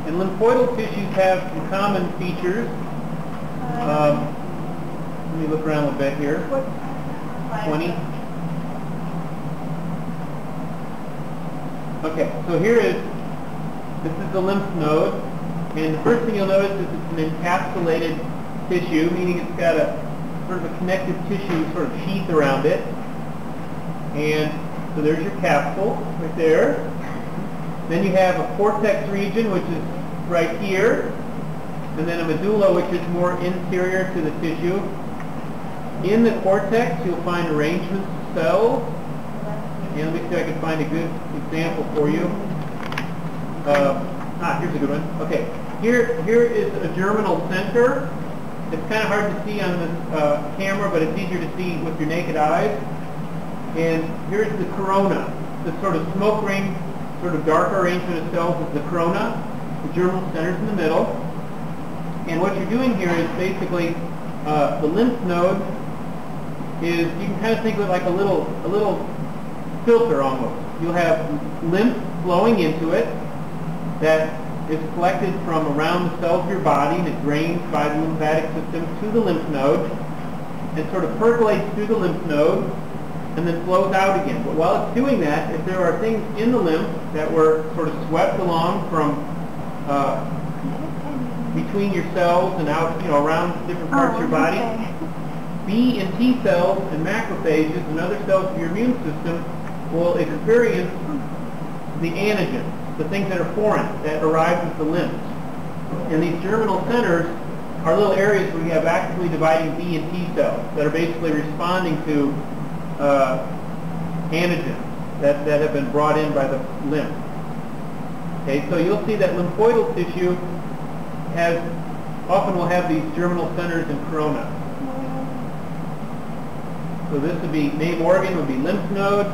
And lymphoidal tissues have some common features. Let me look around a bit here. 20. Okay, so this is the lymph node, and the first thing you'll notice is it's an encapsulated tissue, meaning it's got a sort of a connective tissue sort of sheath around it. And so there's your capsule right there. Then you have a cortex region, which is right here, and then a medulla, which is more interior to the tissue. In the cortex, you'll find arrangements of cells. And let me see if I can find a good example for you. Here's a good one. Okay, here is a germinal center. It's kind of hard to see on this camera, but it's easier to see with your naked eyes. And here's the corona. This sort of smoke ring, sort of darker arrangement of cells is the corona. The germinal center's in the middle. And what you're doing here is basically the lymph node is, you can kind of think of it like a little filter almost. You'll have lymph flowing into it that is collected from around the cells of your body, and it drains by the lymphatic system to the lymph node and sort of percolates through the lymph node and then flows out again. But while it's doing that, if there are things in the lymph that were sort of swept along from between your cells and out, around different parts of your body, B and T cells and macrophages and other cells of your immune system will experience the antigens, the things that are foreign, that arrive with the lymph. And these germinal centers are little areas where you have actively dividing B and T cells that are basically responding to antigens that have been brought in by the lymph. Okay, so you'll see that lymphoidal tissue often will have these germinal centers and corona. So this would be, name organ would be lymph node,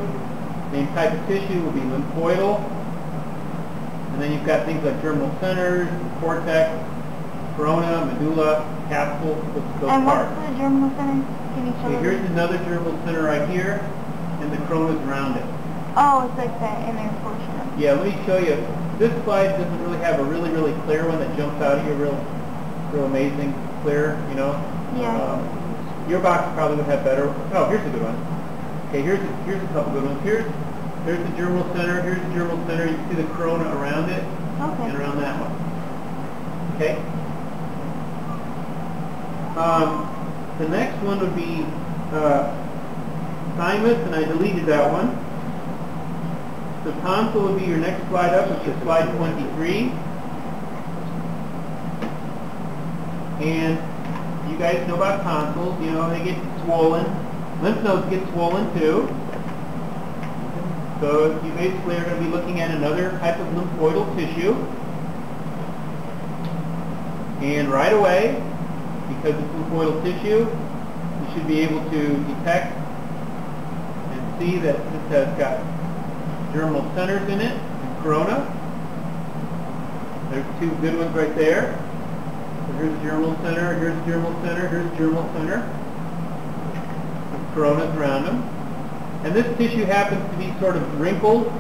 name type of tissue would be lymphoidal, and then you've got things like germinal centers, cortex, corona, medulla, capsule, those and parts. what's the germinal center? Can you show Okay, here's another germinal center right here, and the corona's around it. Oh, it's like the inner portion of it. Yeah, let me show you. This slide doesn't really have a really clear one that jumps out at you, real amazing, clear, Yeah. Your box probably would have better. Oh, here's a good one. Okay, here's a couple good ones. There's the germinal center. Here's the germinal center. You can see the corona around it and around that one. Okay. The next one would be thymus, and I deleted that one. The tonsil would be your next slide up, which is slide 23. And you guys know about tonsils. They get swollen. Lymph nodes get swollen too. So you basically are going to be looking at another type of lymphoidal tissue. And right away, because it's lymphoidal tissue, you should be able to detect and see that this has got germinal centers in it and corona. There's two good ones right there. So here's the germinal center, here's the germinal center, here's the germinal center. The coronas around them. And this tissue happens to be sort of wrinkled.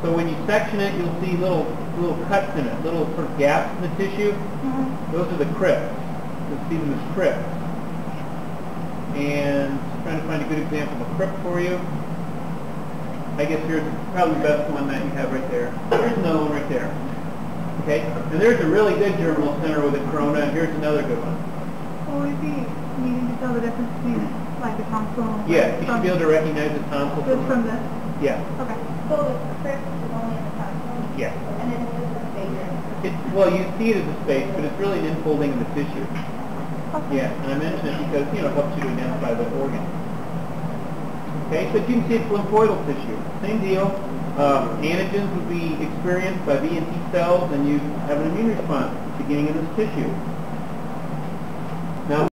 So when you section it, you'll see little cuts in it, little sort of gaps in the tissue. Those are the crypts. You'll see them as crypts. And I'm trying to find a good example of a crypt for you. I guess here's probably the best one that you have right there. Here's another one right there. Okay, and there's a really good germinal center with a corona, and here's another good one. What would it be? You can tell the difference between like a tonsil and Yeah, you should be able to recognize the tonsil from this? Yeah. Okay. So the crypt is only in the tonsil? Yeah. And then it's just a space? Well, you see it as a space, but it's really an infolding of the tissue. Okay. Yeah, and I mention it because, it helps you to identify the organ. Okay, so you can see it's lymphoidal tissue. Same deal. Antigens would be experienced by B and T cells, and you have an immune response beginning in this tissue. Now,